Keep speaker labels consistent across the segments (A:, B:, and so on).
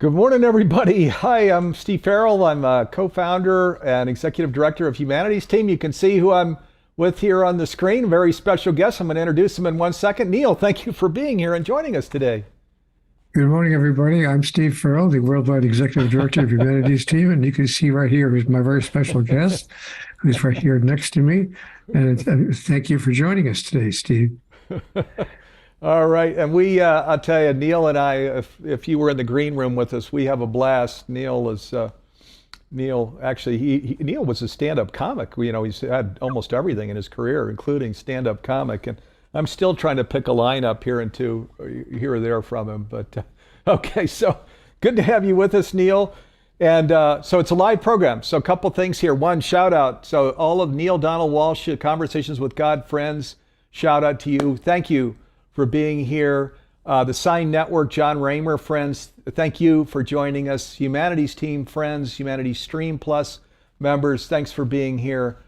A: Good morning, everybody. Hi, I'm Steve Farrell. I'm a co-founder and executive director of Humanities Team. You can see who I'm with here on the screen. A very special guest. I'm going to introduce him in 1 second. Neale, thank you for being here and joining us today.
B: Good morning, everybody. I'm Steve Farrell, the Worldwide Executive Director of Humanities Team, and you can see right here who's my very special guest, who's right here next to me. And thank you for joining us today, Steve.
A: All right, and I'll tell you, Neale and I, if you were in the green room with us, we have a blast. Neale actually, Neale was a stand-up comic. He's had almost everything in his career, including stand-up comic, and I'm still trying to pick a line up here and two here or there from him. But okay, so good to have you with us, Neale. And so it's a live program. So a couple things here. One, shout out. So all of Neale Donald Walsch, Conversations with God friends, shout out to you. Thank you for being here. The Sign Network, John Raymer friends, thank you for joining us. Humanities Team friends, Humanities Stream Plus members, thanks for being here.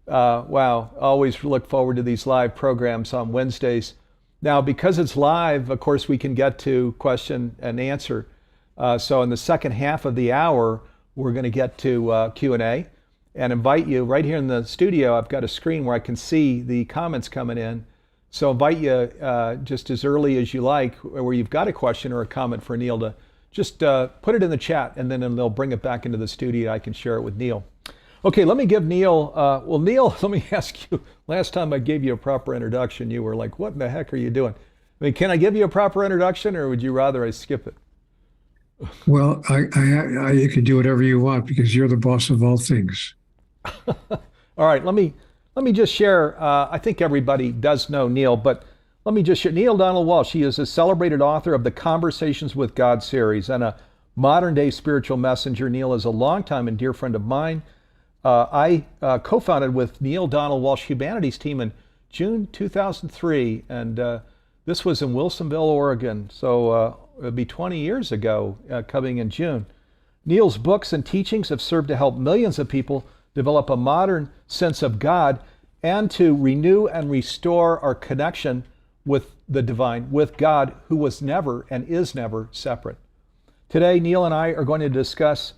A: Wow, always look forward to these live programs on Wednesdays. Now, because it's live, of course, we can get to question and answer. So in the second half of the hour, we're going to get to Q&A and invite you right here in the studio. I've got a screen where I can see the comments coming in. So invite you just as early as you like, where you've got a question or a comment for Neale, to just put it in the chat, and then they'll bring it back into the studio. I can share it with Neale. Okay, let me give Neale, well, Neale, let me ask you, last time I gave you a proper introduction, you were like, what in the heck are you doing? I mean, can I give you a proper introduction, or would you rather I skip it?
B: Well, you can do whatever you want because you're the boss of all things.
A: All right, let me just share. I think everybody does know Neale, but let me just share. Neale Donald Walsch, he is a celebrated author of the Conversations with God series and a modern day spiritual messenger. Neale is a longtime and dear friend of mine. I co-founded with Neale Donald Walsch Humanities Team in June 2003, and this was in Wilsonville, Oregon. So it'll be 20 years ago, coming in June. Neale's books and teachings have served to help millions of people develop a modern sense of God and to renew and restore our connection with the divine, with God, who was never and is never separate. Today, Neale and I are going to discuss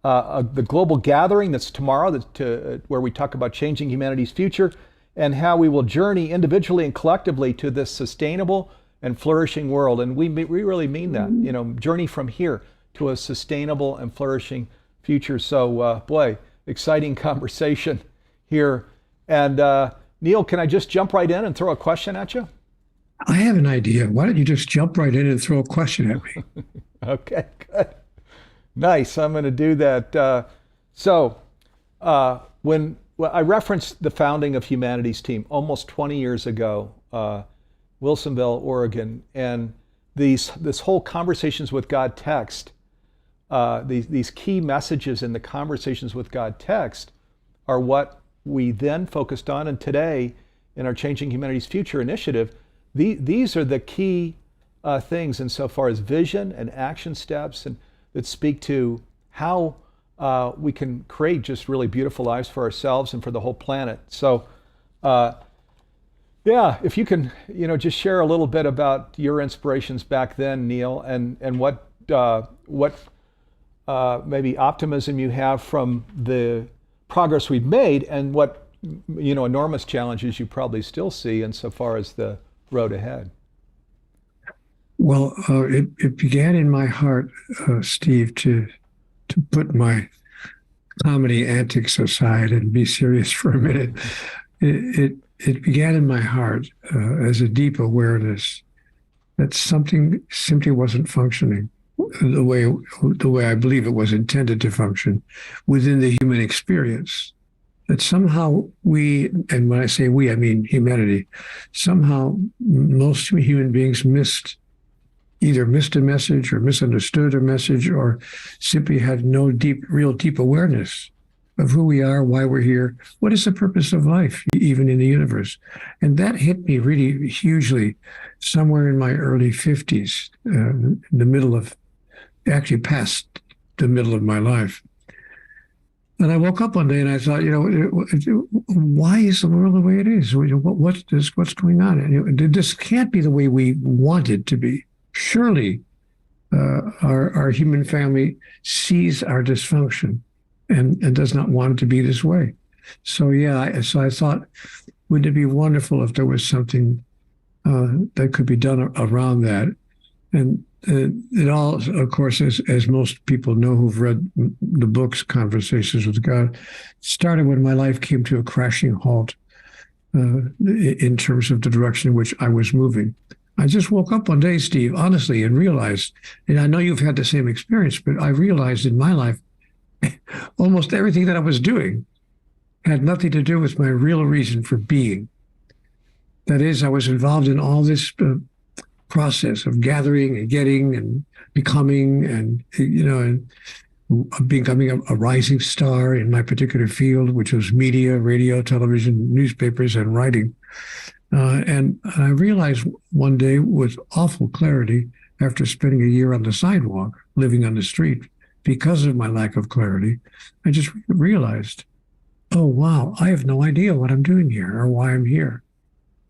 A: the global gathering that's tomorrow, where we talk about changing humanity's future and how we will journey individually and collectively to this sustainable and flourishing world. And we really mean that, journey from here to a sustainable and flourishing future. So, boy, exciting conversation here. And Neale, can I just jump right in and throw a question at you?
B: I have an idea. Why don't you just jump right in and throw a question at me?
A: Okay, good. Nice. I'm going to do that. When I referenced the founding of Humanities Team almost 20 years ago, Wilsonville, Oregon, and this whole Conversations with God text, these key messages in the Conversations with God text are what we then focused on. And today, in our Changing Humanity's Future initiative, these are the key things insofar as vision and action steps, and that speak to how we can create just really beautiful lives for ourselves and for the whole planet. So, if you can, just share a little bit about your inspirations back then, Neale, and what maybe optimism you have from the progress we've made, and what enormous challenges you probably still see insofar as the road ahead.
B: Well, it began in my heart, Steve, to put my comedy antics aside and be serious for a minute. It began in my heart as a deep awareness that something simply wasn't functioning the way I believe it was intended to function within the human experience. That somehow we, and when I say we, I mean humanity, somehow most human beings either missed a message or misunderstood a message, or simply had no real deep awareness of who we are, why we're here, what is the purpose of life, even in the universe. And that hit me really hugely somewhere in my early 50s, actually past the middle of my life. And I woke up one day and I thought, why is the world the way it is? What's going on? And this can't be the way we want it to be. Surely our human family sees our dysfunction and does not want it to be this way. So yeah, so I thought, wouldn't it be wonderful if there was something that could be done around that? And it all, of course, as most people know who've read the books, Conversations with God, started when my life came to a crashing halt in terms of the direction in which I was moving. I just woke up one day, Steve, honestly, and realized, and I know you've had the same experience, but I realized in my life, almost everything that I was doing had nothing to do with my real reason for being. That is, I was involved in all this process of gathering and getting and becoming and, and becoming a rising star in my particular field, which was media, radio, television, newspapers, and writing. And I realized one day with awful clarity, after spending a year on the sidewalk, living on the street, because of my lack of clarity, I just realized, oh, wow, I have no idea what I'm doing here or why I'm here.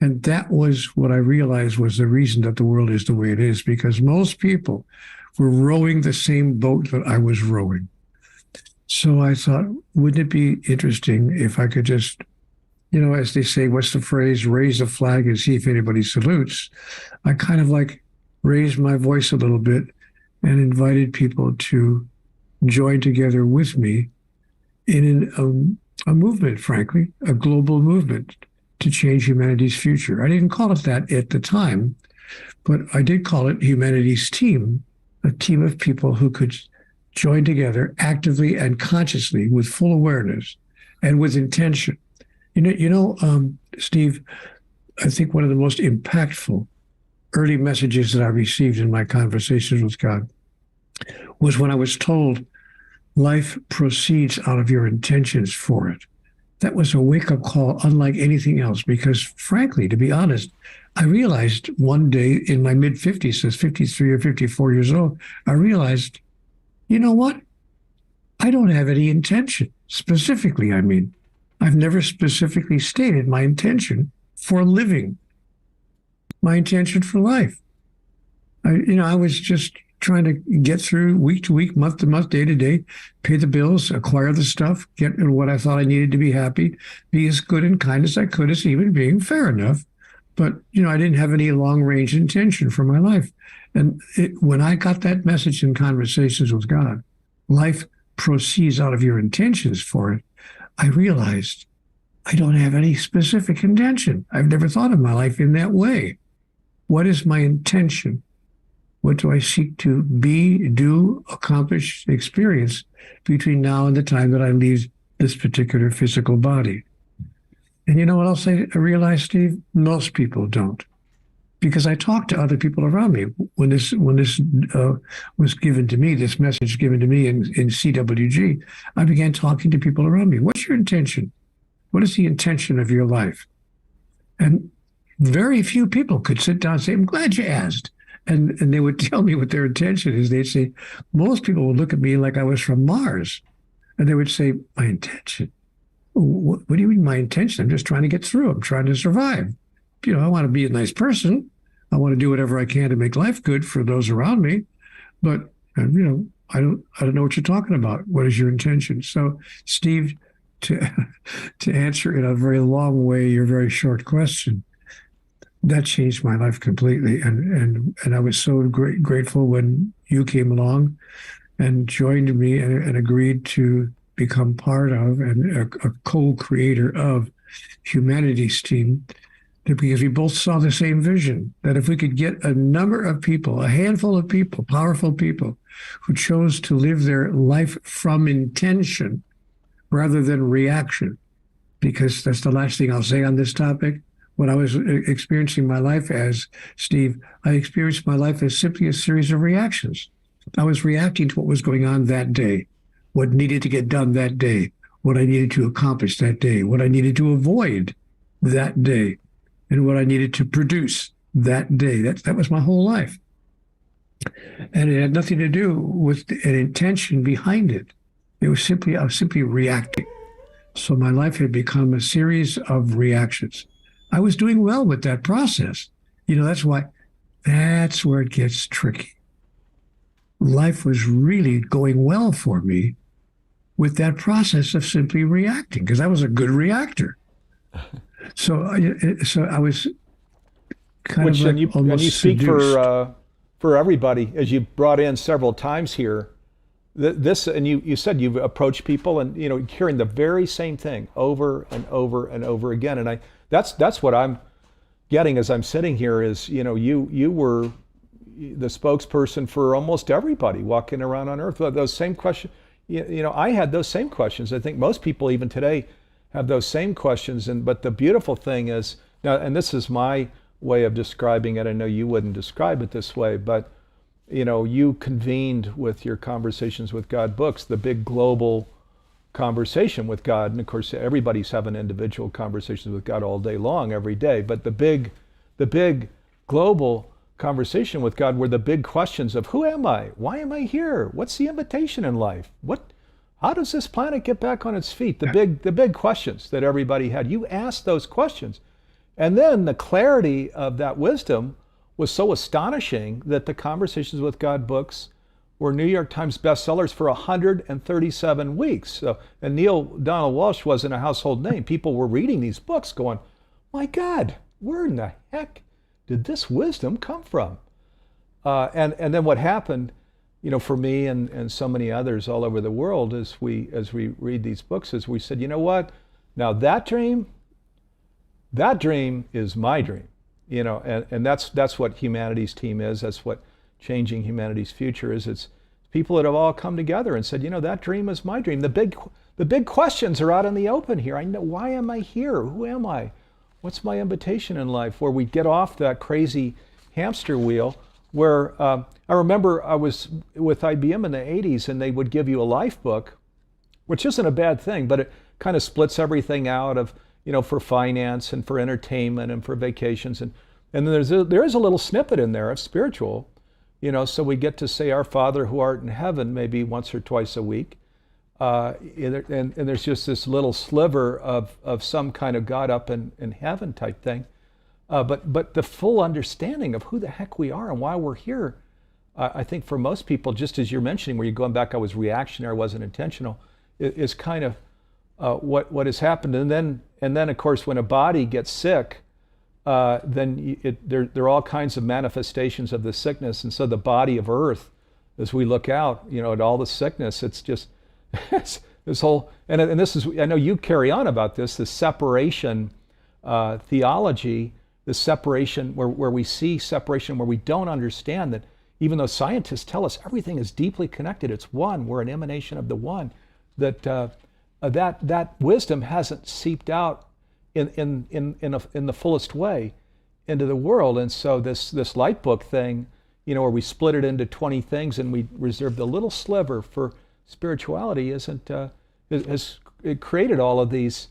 B: And that was what I realized was the reason that the world is the way it is, because most people were rowing the same boat that I was rowing. So I thought, wouldn't it be interesting if I could just, as they say, what's the phrase, raise a flag and see if anybody salutes? I kind of like raised my voice a little bit and invited people to join together with me in a movement, frankly, a global movement to change humanity's future. I didn't call it that at the time, but I did call it humanity's team, a team of people who could join together actively and consciously with full awareness and with intention. Steve, I think one of the most impactful early messages that I received in my conversations with God was when I was told, life proceeds out of your intentions for it. That was a wake-up call unlike anything else, because frankly, to be honest, I realized one day in my mid-50s, as 53 or 54 years old, I realized, you know what? I don't have any intention. Specifically, I mean, I've never specifically stated my intention for living, my intention for life. I was just trying to get through week to week, month to month, day to day, pay the bills, acquire the stuff, get what I thought I needed to be happy, be as good and kind as I could as a human being, fair enough. But, I didn't have any long range intention for my life. And when I got that message in Conversations with God, life proceeds out of your intentions for it, I realized I don't have any specific intention. I've never thought of my life in that way. What is my intention? What do I seek to be, do, accomplish, experience between now and the time that I leave this particular physical body? And you know what else I realized, Steve? Most people don't. Because I talked to other people around me. When this was given to me, this message given to me in CWG, I began talking to people around me. What's your intention? What is the intention of your life? And very few people could sit down and say, I'm glad you asked. And they would tell me what their intention is. They'd say, most people would look at me like I was from Mars. And they would say, my intention? What do you mean my intention? I'm just trying to get through. I'm trying to survive. I want to be a nice person. I want to do whatever I can to make life good for those around me. But, I don't know what you're talking about. What is your intention? So, Steve, to answer in a very long way your very short question, that changed my life completely. And I was so grateful when you came along and joined me and agreed to become part of and a co-creator of humanity's team, because we both saw the same vision, that if we could get a number of people, a handful of people, powerful people, who chose to live their life from intention rather than reaction, because that's the last thing I'll say on this topic. When I was experiencing my life as, Steve, I experienced my life as simply a series of reactions. I was reacting to what was going on that day, what needed to get done that day, what I needed to accomplish that day, what I needed to avoid that day, and what I needed to produce that day. That was my whole life. And it had nothing to do with an intention behind it. I was simply reacting. So my life had become a series of reactions. I was doing well with that process. That's where it gets tricky. life was really going well for me with that process of simply reacting, because I was a good reactor. So I was kind of
A: Which,
B: like
A: and you
B: almost
A: speak
B: seduced.
A: for everybody, as you've brought in several times here. This, and you said you've approached people, and hearing the very same thing over and over and over again. And that's what I'm getting as I'm sitting here is, you were the spokesperson for almost everybody walking around on earth. Those same questions, I had those same questions. I think most people even today have those same questions. But the beautiful thing is now, and this is my way of describing it. I know you wouldn't describe it this way, but you convened with your Conversations with God books, the big global conversation with God. And of course, everybody's having individual conversations with God all day long, every day. But the big global conversation with God were the big questions of who am I? Why am I here? What's the invitation in life? How does this planet get back on its feet? The big questions that everybody had. You asked those questions. And then the clarity of that wisdom was so astonishing that the Conversations with God books were New York Times bestsellers for 137 weeks. And Neale Donald Walsch wasn't a household name. People were reading these books going, my God, where in the heck did this wisdom come from? And then what happened, for me and so many others all over the world as we read these books is we said, you know what? Now that dream is my dream. And that's what Humanity's Team is. That's what Changing Humanity's Future is. It's people that have all come together and said, that dream is my dream. The big questions are out in the open here. I know, why am I here? Who am I? What's my invitation in life? Where we get off that crazy hamster wheel. Where I remember I was with IBM in the 80s, and they would give you a life book, which isn't a bad thing, but it kind of splits everything out of for finance and for entertainment and for vacations. And then there is a little snippet in there of spiritual, so we get to say our Father who art in heaven maybe once or twice a week. And there's just this little sliver of some kind of God up in heaven type thing. But the full understanding of who the heck we are and why we're here, I think for most people, just as you're mentioning, where you're going back, I was reactionary, I wasn't intentional, is kind of what has happened. And then of course, when a body gets sick, then there are all kinds of manifestations of the sickness. And so the body of earth, as we look out, at all the sickness, it's just it's this whole, and this is, I know you carry on about this separation theology, the separation where we see separation, where we don't understand that even though scientists tell us everything is deeply connected, it's one, we're an emanation of the one, that wisdom hasn't seeped out in the fullest way into the world. And so this light book thing, where we split it into 20 things and we reserved a little sliver for spirituality, has created all of these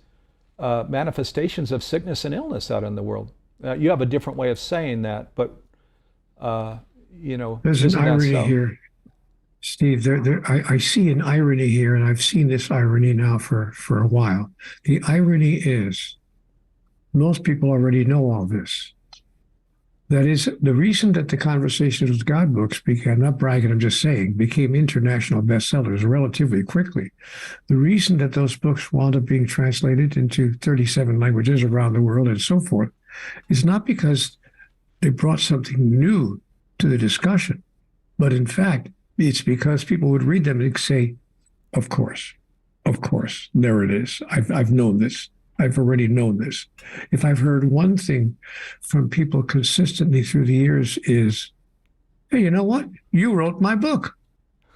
A: manifestations of sickness and illness out in the world. You have a different way of saying that, but
B: there's an irony here, Steve. I see an irony here, and I've seen this irony now for a while. The irony is most people already know all this. That is, the reason that the Conversations with God books became, I'm not bragging, I'm just saying, became international bestsellers relatively quickly. The reason that those books wound up being translated into 37 languages around the world and so forth is not because they brought something new to the discussion, but in fact, it's because people would read them and say, of course, there it is. I've known this. I've already known this. If I've heard one thing from people consistently through the years is, hey, you know what? You wrote my book.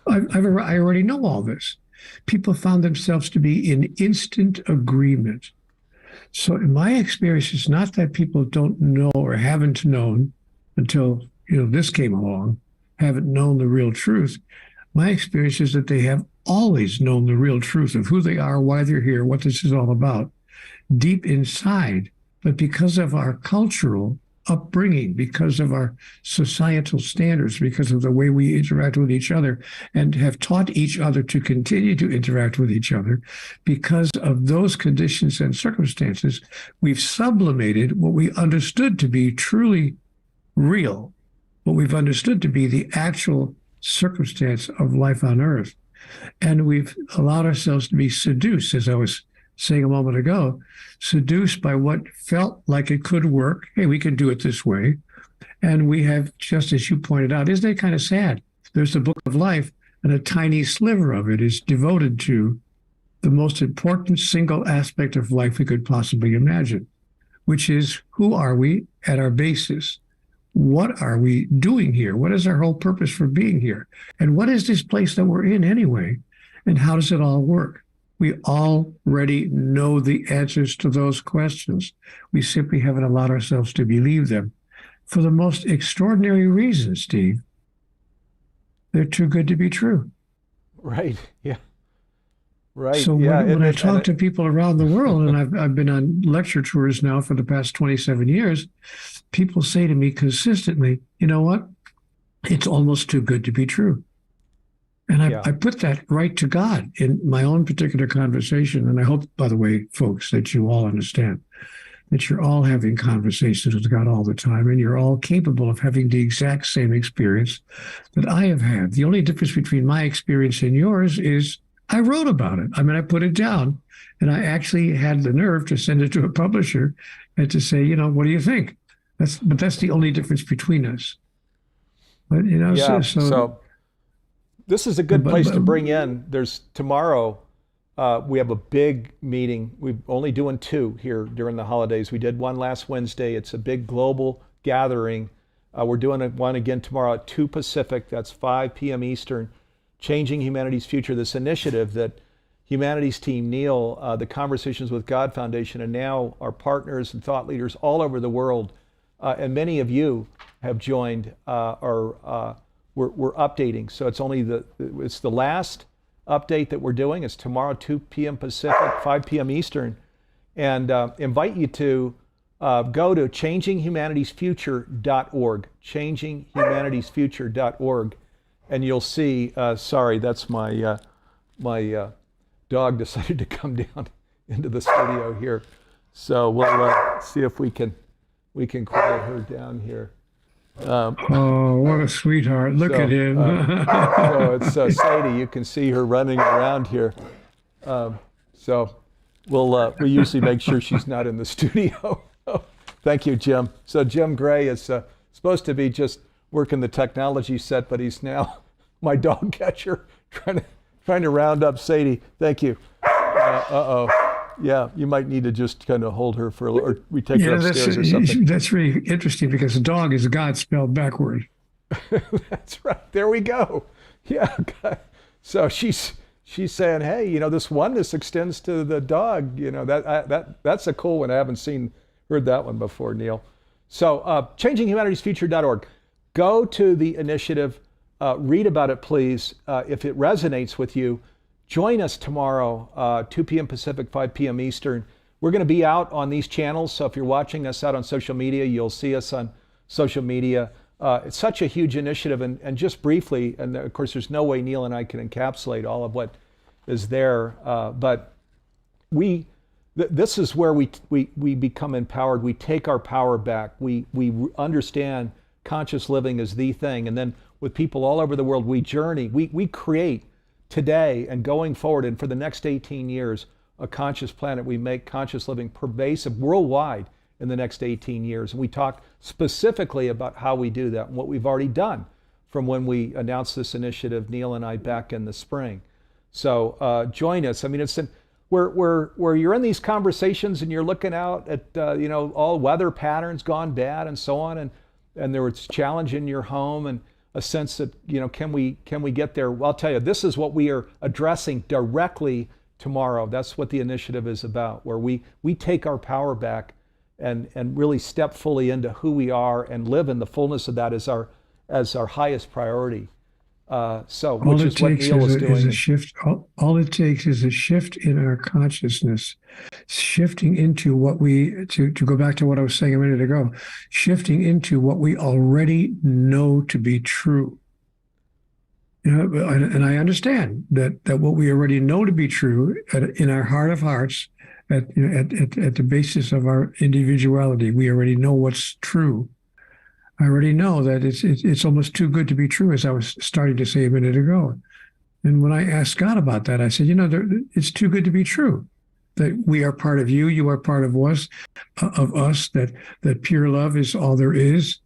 B: I already know all this. People found themselves to be in instant agreement. So in my experience, it's not that people don't know or haven't known until this came along, haven't known the real truth. My experience is that they have always known the real truth of who they are, why they're here, what this is all about, deep inside. But because of our cultural upbringing, because of our societal standards, because of the way we interact with each other and have taught each other to continue to interact with each other, because of those conditions and circumstances, we've sublimated what we understood to be truly real, what we've understood to be the actual circumstance of life on earth. And we've allowed ourselves to be seduced, as I was saying a moment ago, seduced by what felt like it could work. Hey, we can do it this way. And we have, just as you pointed out, isn't it kind of sad? There's the book of life, and a tiny sliver of it is devoted to the most important single aspect of life we could possibly imagine, which is, who are we at our basis? What are we doing here? What is our whole purpose for being here? And what is this place that we're in anyway? And how does it all work? We already know the answers to those questions. We simply haven't allowed ourselves to believe them for the most extraordinary reasons, Steve. They're too good to be true.
A: Right. Yeah. Right.
B: So
A: Yeah.
B: when I talk to people around the world, and I've been on lecture tours now for the past 27 years, people say to me consistently, you know what? It's almost too good to be true. And I put that right to God in my own particular conversation. And I hope, by the way, folks, that you all understand that you're all having conversations with God all the time, and you're all capable of having the exact same experience that I have had. The only difference between my experience and yours is I wrote about it. I mean, I put it down, and I actually had the nerve to send it to a publisher and to say, what do you think? That's the only difference between us. But
A: so this is a good place to bring in. There's tomorrow. We have a big meeting. We're only doing 2 here during the holidays. We did one last Wednesday. It's a big global gathering. We're doing one again tomorrow at 2 Pacific. That's 5 p.m. Eastern. Changing Humanity's Future. This initiative that Humanities Team, Neale, the Conversations with God Foundation, and now our partners and thought leaders all over the world, and many of you have joined. We're updating. So it's the last update that we're doing. It's tomorrow, 2 p.m. Pacific, 5 p.m. Eastern, and invite you to go to changinhumanitiesfuture.org, changinhumanitiesfuture.org, and you'll see. Sorry, that's my dog decided to come down into the studio here, so we'll see if we can quiet her down here.
B: Oh, what a sweetheart. Look at him.
A: So it's Sadie. You can see her running around here. So we usually make sure she's not in the studio. Thank you, Jim. So Jim Gray is supposed to be just working the technology set, but he's now my dog catcher trying to round up Sadie. Thank you. Yeah, you might need to just kind of hold her for a little, or we take her upstairs or something.
B: That's really interesting because the dog is God spelled backward.
A: That's right. There we go. Yeah. So she's saying, hey, this oneness extends to the dog. That's a cool one. I haven't heard that one before, Neale. So changinhumanitiesfuture.org. Go to the initiative. Read about it, please. If it resonates with you, join us tomorrow, 2 p.m. Pacific, 5 p.m. Eastern. We're going to be out on these channels, so if you're watching us out on social media, you'll see us on social media. It's such a huge initiative, and just briefly, and of course there's no way Neale and I can encapsulate all of what is there, but this is where we become empowered. We take our power back. We understand conscious living is the thing, and then with people all over the world, we journey, we create today and going forward, and for the next 18 years, a conscious planet. We make conscious living pervasive worldwide in the next 18 years. And we talk specifically about how we do that and what we've already done from when we announced this initiative, Neale and I, back in the spring. So join us. I mean, it's where you're in these conversations and you're looking out at all weather patterns gone bad and so on, and there was challenge in your home and a sense that, can we get there? Well, I'll tell you, this is what we are addressing directly tomorrow. That's what the initiative is about, where we take our power back and really step fully into who we are and live in the fullness of that as our highest priority. Which is what Neale is doing.
B: Is a shift. All it takes is a shift in our consciousness, shifting into what to go back to what I was saying a minute ago, shifting into what we already know to be true. And I understand that what we already know to be true in our heart of hearts, at the basis of our individuality, we already know what's true. I already know that it's almost too good to be true, as I was starting to say a minute ago. And when I asked God about that, I said, it's too good to be true that we are part of you, you are part of us, that pure love is all there is,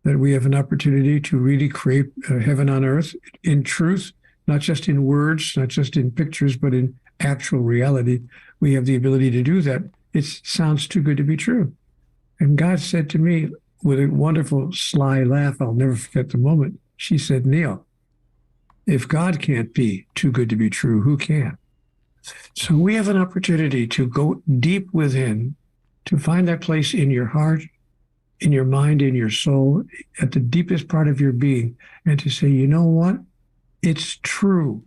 B: that we have an opportunity to really create heaven on earth in truth, not just in words, not just in pictures, but in actual reality. We have the ability to do that. It sounds too good to be true. And God said to me with a wonderful sly laugh, I'll never forget the moment, she said, Neale, if God can't be too good to be true, who can? So we have an opportunity to go deep within, to find that place in your heart, in your mind, in your soul, at the deepest part of your being, and to say, you know what? It's true.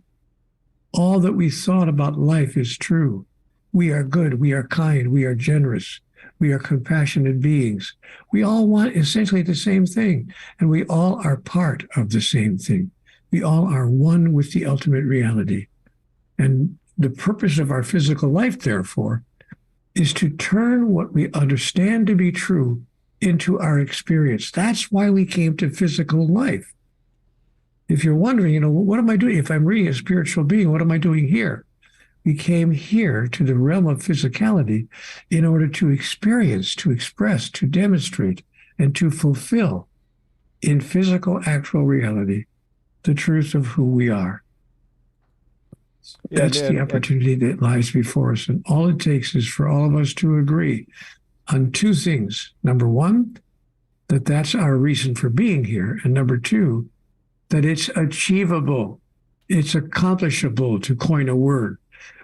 B: All that we thought about life is true. We are good, we are kind, we are generous, we are compassionate beings. We all want essentially the same thing, and we all are part of the same thing. We all are one with the ultimate reality. And the purpose of our physical life, therefore, is to turn what we understand to be true into our experience. That's why we came to physical life. If you're wondering, what am I doing? If I'm really a spiritual being, what am I doing here? We came here to the realm of physicality in order to experience, to express, to demonstrate, and to fulfill in physical, actual reality the truth of who we are. That's the opportunity that lies before us. And all it takes is for all of us to agree on two things. Number one, that that's our reason for being here. And number two, that it's achievable. It's accomplishable, to coin a word.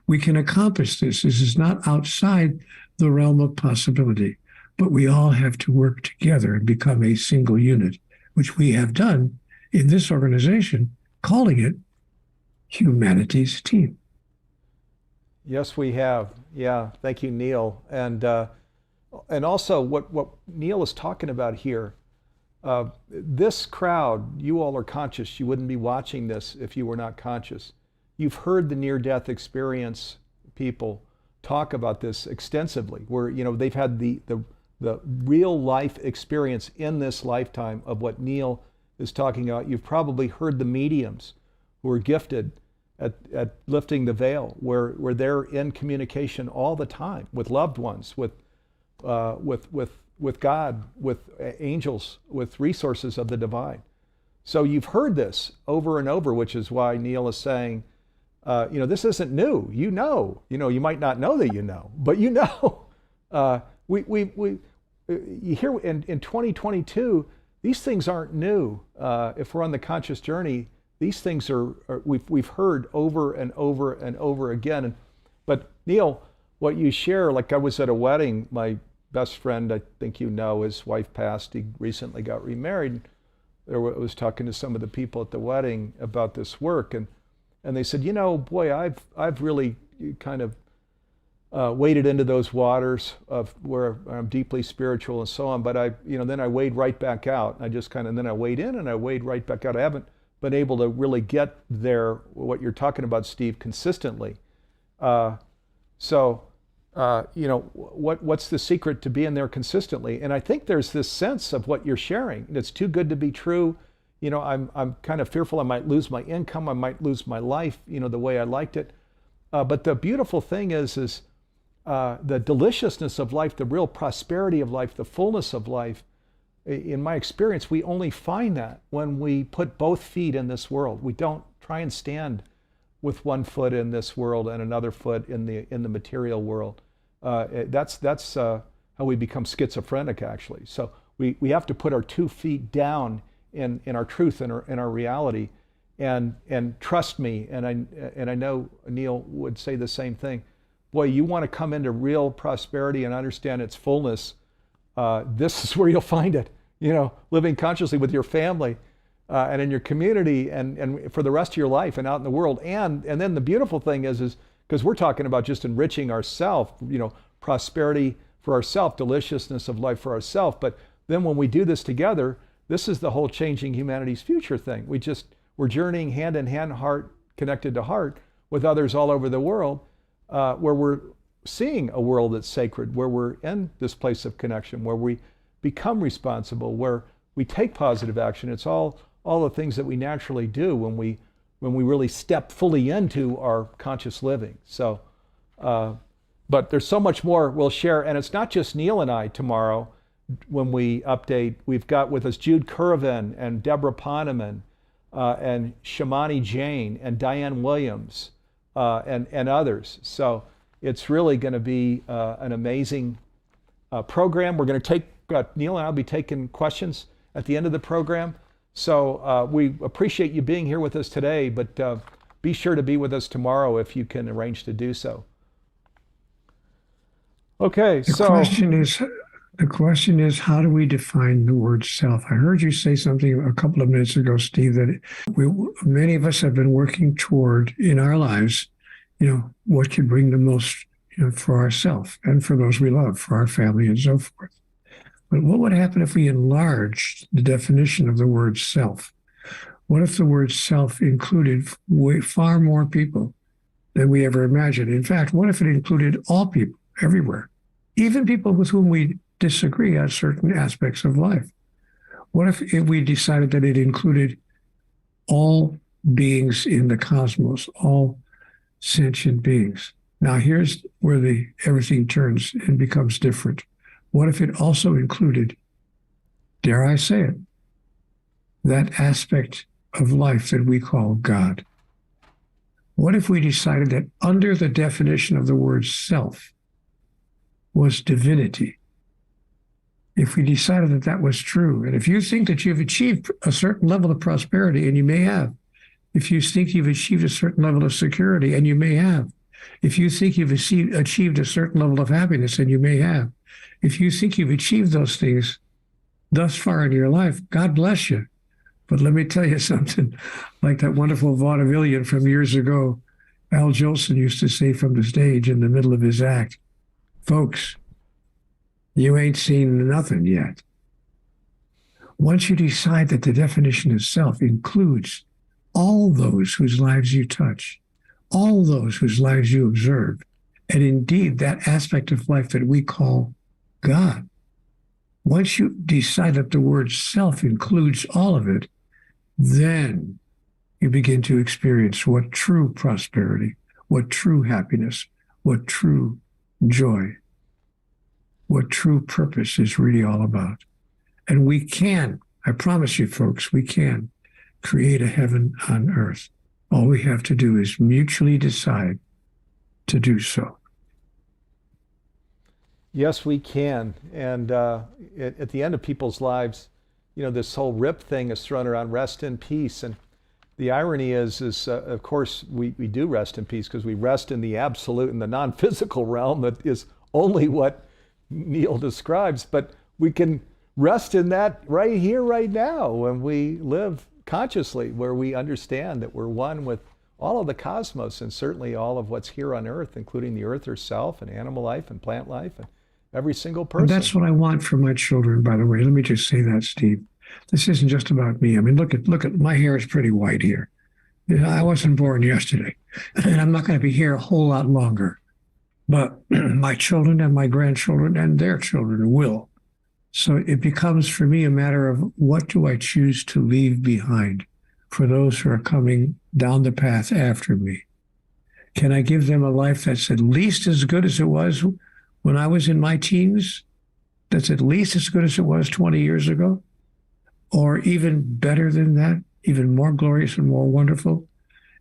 B: We can accomplish this. This is not outside the realm of possibility. But we all have to work together and become a single unit, which we have done in this organization, calling it Humanity's Team.
A: Yes, we have. Yeah, thank you, Neale. And also what Neale is talking about here, this crowd, you all are conscious. You wouldn't be watching this if you were not conscious. You've heard the near-death experience people talk about this extensively, where they've had the real life experience in this lifetime of what Neale is talking about. You've probably heard the mediums who are gifted at lifting the veil, where they're in communication all the time with loved ones, with God, with angels, with resources of the divine. So you've heard this over and over, which is why Neale is saying, this isn't new. You might not know that but you hear in 2022, these things aren't new. If we're on the conscious journey, these things we've heard over and over and over again. But Neale, what you share, like I was at a wedding, my best friend, I think his wife passed. He recently got remarried. I was talking to some of the people at the wedding about this work, and they said, boy, I've really kind of waded into those waters of where I'm deeply spiritual and so on. But then I wade right back out. Then I wade in and I wade right back out. I haven't been able to really get there, what you're talking about, Steve, consistently. What's the secret to being there consistently? And I think there's this sense of what you're sharing. It's too good to be true. I'm kind of fearful I might lose my income. I might lose my life, the way I liked it. But the beautiful thing is the deliciousness of life, the real prosperity of life, the fullness of life. In my experience, we only find that when we put both feet in this world. We don't try and stand with one foot in this world and another foot in the material world. That's how we become schizophrenic, actually. So we have to put our 2 feet down in our truth and in our reality, and trust me. And I know Neale would say the same thing. Boy, you want to come into real prosperity and understand its fullness. This is where you'll find it. Living consciously with your family and in your community and for the rest of your life and out in the world. And then the beautiful thing is because we're talking about just enriching ourselves, prosperity for ourselves, deliciousness of life for ourselves. But then when we do this together, this is the whole changing humanity's future thing. We're journeying hand in hand, heart connected to heart with others all over the world, where we're seeing a world that's sacred, where we're in this place of connection, where we become responsible, where we take positive action. It's all the things that we naturally do when we really step fully into our conscious living. So, but there's so much more we'll share, and it's not just Neale and I tomorrow when we update. We've got with us Jude Curvin and Deborah Poneman and Shamani Jane and Diane Williams and others. So it's really going to be an amazing program. We're going to take, Neale and I will be taking questions at the end of the program. So we appreciate you being here with us today, but be sure to be with us tomorrow if you can arrange to do so. Okay,
B: the question is, how do we define the word self? I heard you say something a couple of minutes ago, Steve, that many of us have been working toward in our lives, what can bring the most, for ourselves and for those we love, for our family and so forth. But what would happen if we enlarged the definition of the word self? What if the word self included far more people than we ever imagined? In fact, what if it included all people everywhere, even people with whom we disagree on certain aspects of life? What if we decided that it included all beings in the cosmos, all sentient beings? Now, here's where everything turns and becomes different. What if it also included, dare I say it, that aspect of life that we call God? What if we decided that under the definition of the word self was divinity? If we decided that that was true, and if you think that you've achieved a certain level of prosperity, and you may have, if you think you've achieved a certain level of security, and you may have, if you think you've achieved a certain level of happiness, and you may have, if you think you've achieved those things thus far in your life, God bless you. But let me tell you something, like that wonderful vaudevillian from years ago, Al Jolson used to say from the stage in the middle of his act, folks, you ain't seen nothing yet. Once you decide that the definition of self includes all those whose lives you touch, all those whose lives you observe, and indeed that aspect of life that we call God, once you decide that the word self includes all of it, then you begin to experience what true prosperity, what true happiness, what true joy, what true purpose is really all about. And we can, I promise you folks, we can create a heaven on earth. All we have to do is mutually decide to do so.
A: Yes, we can. And at the end of people's lives, this whole RIP thing is thrown around, rest in peace. And the irony is of course, we do rest in peace because we rest in the absolute, in the non-physical realm that is only what Neale describes. But we can rest in that right here, right now, when we live consciously, where we understand that we're one with all of the cosmos and certainly all of what's here on earth, including the earth herself and animal life and plant life and every single person.
B: And that's what I want for my children, by the way. Let me just say that, Steve. This isn't just about me. I mean, look at my hair is pretty white here. I wasn't born yesterday, and I'm not going to be here a whole lot longer. But my children and my grandchildren and their children will. So it becomes for me a matter of what do I choose to leave behind for those who are coming down the path after me? Can I give them a life that's at least as good as it was when I was in my teens? That's at least as good as it was 20 years ago? Or even better than that, even more glorious and more wonderful?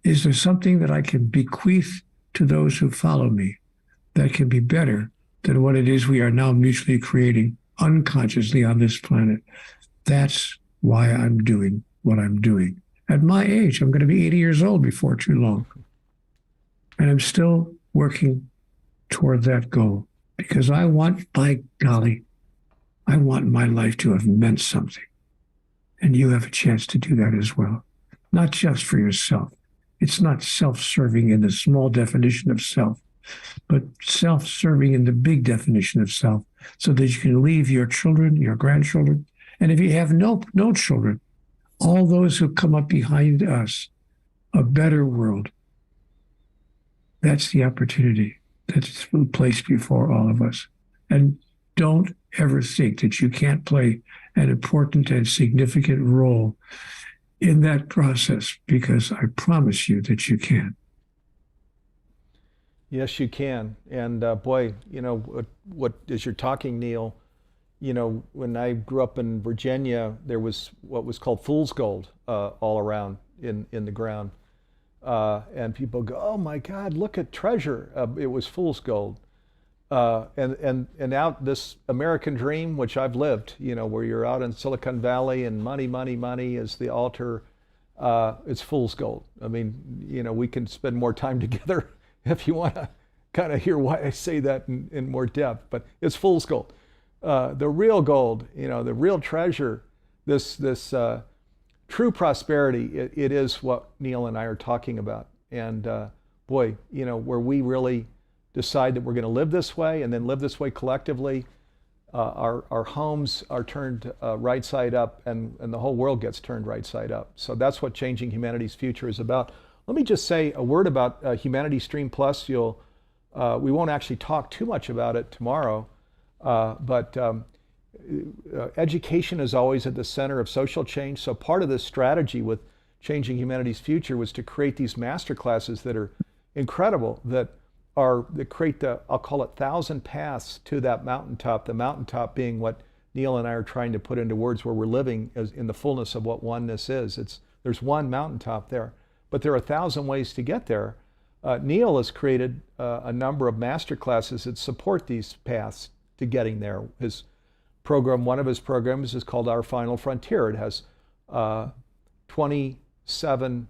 B: Is there something that I can bequeath to those who follow me that can be better than what it is we are now mutually creating unconsciously on this planet? That's why I'm doing what I'm doing. At my age, I'm going to be 80 years old before too long. And I'm still working toward that goal because I want, by golly, I want my life to have meant something. And you have a chance to do that as well. Not just for yourself. It's not self-serving in the small definition of self, but self-serving in the big definition of self, so that you can leave your children, your grandchildren, and if you have no children, all those who come up behind us, a better world. That's the opportunity that's placed before all of us. And don't ever think that you can't play an important and significant role in that process, because I promise you that you can.
A: Yes, you can. And boy, what as you're talking, Neale, when I grew up in Virginia, there was what was called fool's gold all around in the ground. And people go, oh my God, look at treasure. It was fool's gold. And out this American dream, which I've lived, where you're out in Silicon Valley and money, money, money is the altar. It's fool's gold. I mean, we can spend more time together if you want to kind of hear why I say that in more depth, but it's fool's gold. The real gold, the real treasure, this true prosperity, it is what Neale and I are talking about. And boy, where we really decide that we're going to live this way and then live this way collectively, our homes are turned right side up, and the whole world gets turned right side up. So that's what Changing Humanity's Future is about. Let me just say a word about Humanity Stream Plus. We won't actually talk too much about it tomorrow, but education is always at the center of social change. So part of this strategy with Changing Humanity's Future was to create these master classes that are incredible, that create I'll call it 1,000 paths to that mountaintop, the mountaintop being what Neale and I are trying to put into words, where we're living in the fullness of what oneness is. There's one mountaintop there, but there are 1,000 ways to get there. Neale has created a number of master classes that support these paths to getting there. One of his programs is called Our Final Frontier. It has 27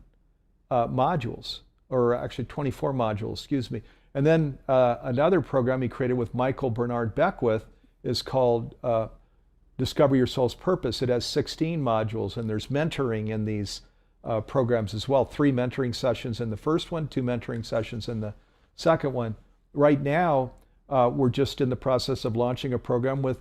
A: modules, or actually 24 modules, excuse me. And then another program he created with Michael Bernard Beckwith is called Discover Your Soul's Purpose. It has 16 modules, and there's mentoring in these programs as well. 3 mentoring sessions in the first one, 2 mentoring sessions in the second one. Right now, we're just in the process of launching a program with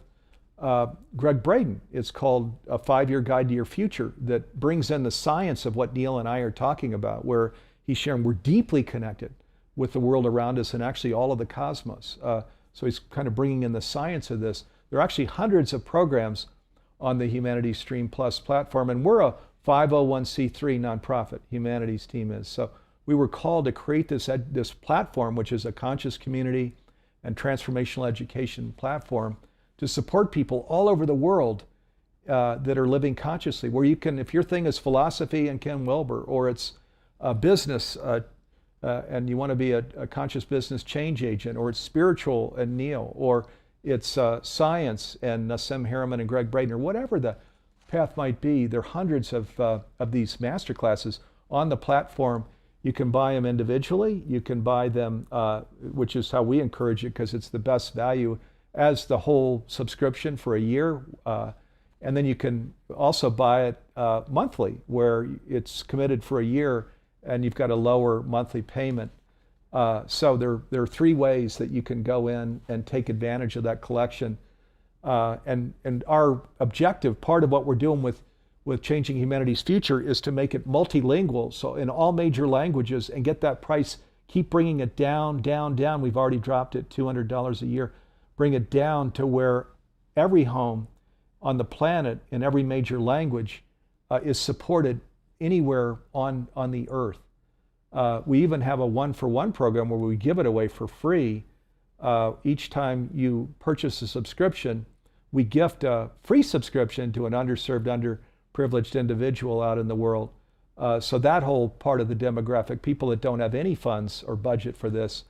A: Greg Braden. It's called A 5-Year Guide to Your Future, that brings in the science of what Neale and I are talking about, where he's sharing we're deeply connected with the world around us and actually all of the cosmos. So he's kind of bringing in the science of this. There are actually hundreds of programs on the Humanity Stream Plus platform, and we're a 501c3 nonprofit, Humanity's team is. So we were called to create this platform, which is a conscious community and transformational education platform, to support people all over the world that are living consciously, where you can, if your thing is philosophy and Ken Wilber, or it's business, and you want to be a conscious business change agent, or it's spiritual and Neale, or it's science and Nassim Harriman and Greg Braden, or whatever the path might be. There are hundreds of these master classes on the platform. You can buy them individually. You can buy them, which is how we encourage it, because it's the best value, as the whole subscription for a year. And then you can also buy it monthly, where it's committed for a year and you've got a lower monthly payment. So there are 3 ways that you can go in and take advantage of that collection. And our objective, part of what we're doing with Changing Humanity's Future, is to make it multilingual, so in all major languages, and get that price, keep bringing it down, down, down. We've already dropped it $200 a year. Bring it down to where every home on the planet in every major language is supported anywhere on the earth. We even have a 1-for-1 program where we give it away for free. Each time you purchase a subscription, we gift a free subscription to an underserved, underprivileged individual out in the world. So that whole part of the demographic, people that don't have any funds or budget for this,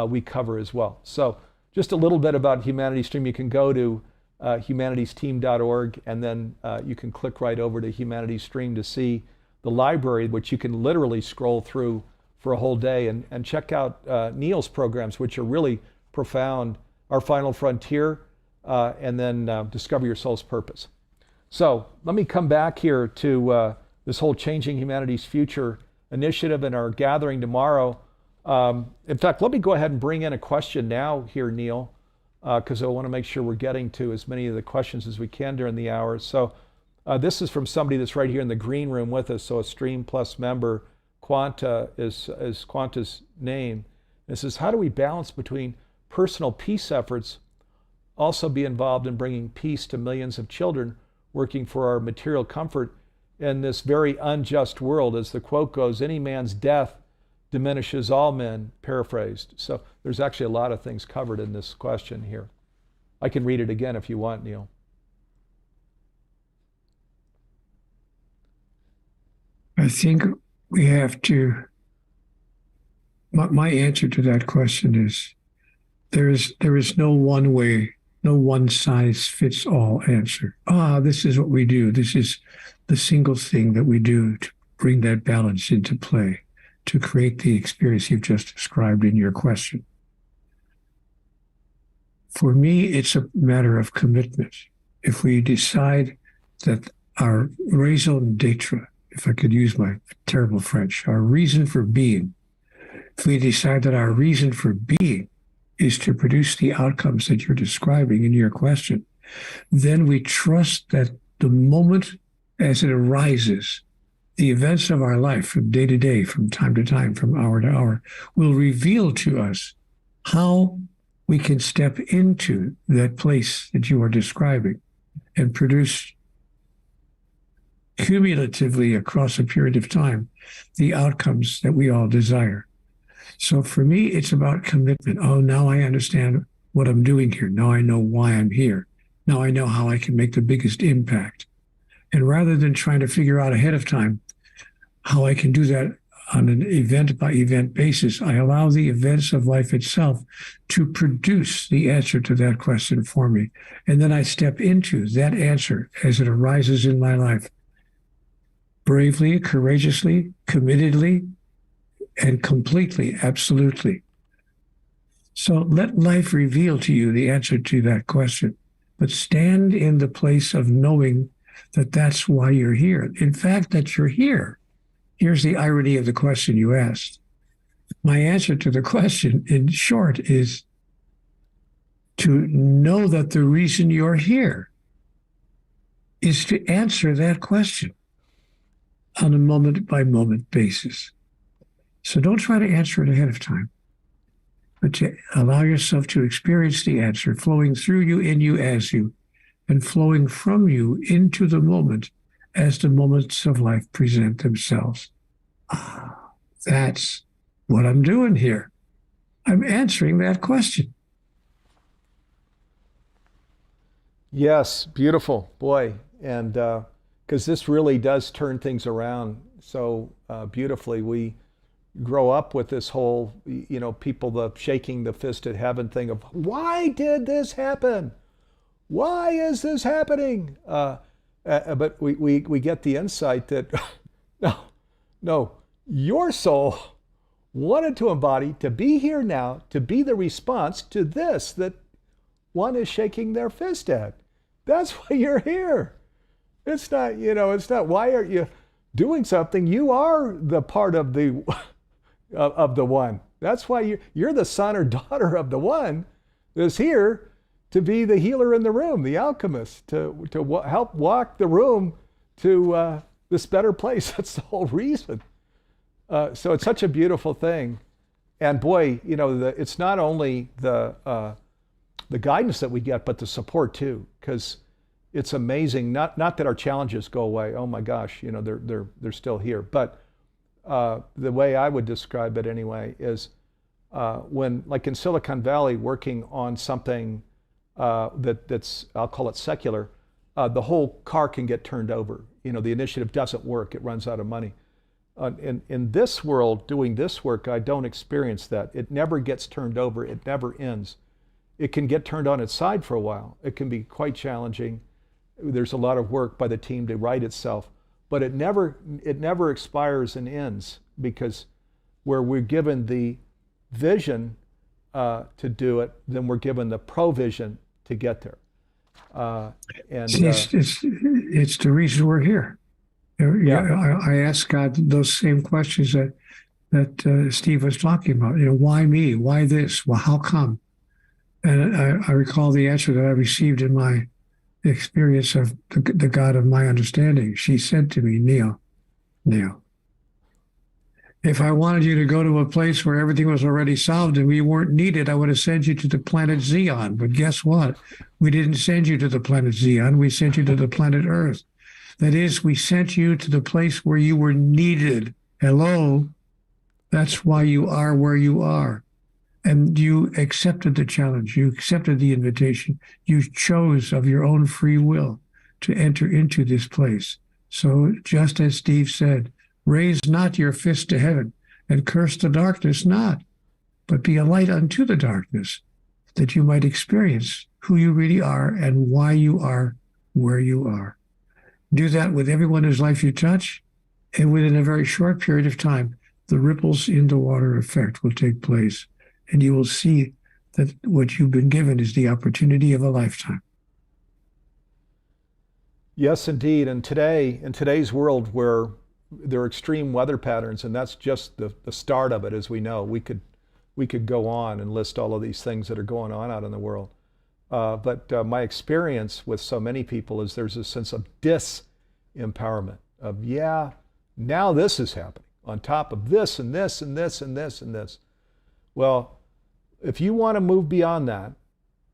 A: we cover as well. So just a little bit about Humanity Stream. You can go to humanitiesteam.org, and then you can click right over to Humanity Stream to see the library, which you can literally scroll through for a whole day, and check out Neale's programs, which are really profound. Our Final Frontier, and then Discover Your Soul's Purpose. So let me come back here to this whole Changing Humanity's Future initiative and our gathering tomorrow. In fact, let me go ahead and bring in a question now here, Neale, because I want to make sure we're getting to as many of the questions as we can during the hour. So this is from somebody that's right here in the green room with us, so a Stream Plus member. Quanta is Quanta's name. It says, how do we balance between personal peace efforts, also be involved in bringing peace to millions of children working for our material comfort in this very unjust world. As the quote goes, any man's death diminishes all men, paraphrased. So there's actually a lot of things covered in this question here. I can read it again if you want, Neale.
B: I think we have to, my answer to that question is there is no one way, no one size fits all answer. This is what we do. This is the single thing that we do to bring that balance into play, to create the experience you've just described in your question. For me, it's a matter of commitment. If we decide that our raison d'etre, if I could use my terrible French, our reason for being, if we decide that our reason for being is to produce the outcomes that you're describing in your question, then we trust that the moment as it arises, the events of our life from day to day, from time to time, from hour to hour, will reveal to us how we can step into that place that you are describing and produce cumulatively across a period of time the outcomes that we all desire. So for me, it's about commitment. Now I understand what I'm doing here. Now I know why I'm here. Now I know how I can make the biggest impact. And rather than trying to figure out ahead of time how I can do that on an event by event basis, I allow the events of life itself to produce the answer to that question for me. And then I step into that answer as it arises in my life, bravely, courageously, committedly, and completely, absolutely. So let life reveal to you the answer to that question, but stand in the place of knowing that that's why you're here. In fact, that you're here. Here's the irony of the question you asked. My answer to the question, in short, is to know that the reason you're here is to answer that question on a moment-by-moment basis. So don't try to answer it ahead of time, but to allow yourself to experience the answer flowing through you, in you, as you, and flowing from you into the moment as the moments of life present themselves. That's what I'm doing here. I'm answering that question.
A: Yes, beautiful, boy. And because this really does turn things around so beautifully. We grow up with this whole, people the shaking the fist at heaven thing of, why did this happen? Why is this happening? But we get the insight that, no, your soul wanted to embody, to be here now, to be the response to this that one is shaking their fist at. That's why you're here. It's not, it's not why aren't you doing something. You are the part of the one. That's why you're the son or daughter of the one that's here to be the healer in the room, the alchemist, to help walk the room to this better place. That's the whole reason. So it's such a beautiful thing. And boy, it's not only the guidance that we get, but the support too, because it's amazing. Not that our challenges go away. Oh my gosh, they're still here. But the way I would describe it anyway is when, like in Silicon Valley, working on something that's, I'll call it secular, the whole car can get turned over. The initiative doesn't work. It runs out of money. In this world, doing this work, I don't experience that. It never gets turned over. It never ends. It can get turned on its side for a while. It can be quite challenging. There's a lot of work by the team to right itself, but it never expires and ends, because where we're given the vision to do it, then we're given the provision to get there.
B: It's the reason we're here. Yeah. I ask God those same questions that Steve was talking about. Why me? Why this? Well, how come? And I recall the answer that I received in my experience of the God of my understanding. She said to me, Neale, If I wanted you to go to a place where everything was already solved and we weren't needed, I would have sent you to the planet Xeon. But guess what? We didn't send you to the planet Xeon. We sent you to the planet Earth. That is, we sent you to the place where you were needed. Hello? That's why you are where you are. And you accepted the challenge. You accepted the invitation. You chose of your own free will to enter into this place. So just as Steve said, raise not your fist to heaven and curse the darkness not, but be a light unto the darkness, that you might experience who you really are and why you are where you are. Do that with everyone whose life you touch, and within a very short period of time, the ripples in the water effect will take place, and you will see that what you've been given is the opportunity of a lifetime.
A: Yes, indeed. And today, in today's world where there are extreme weather patterns, and that's just the start of it, as we know. We could go on and list all of these things that are going on out in the world. But my experience with so many people is there's a sense of disempowerment, of, yeah, now this is happening on top of this and this and this and this and this. Well, if you want to move beyond that,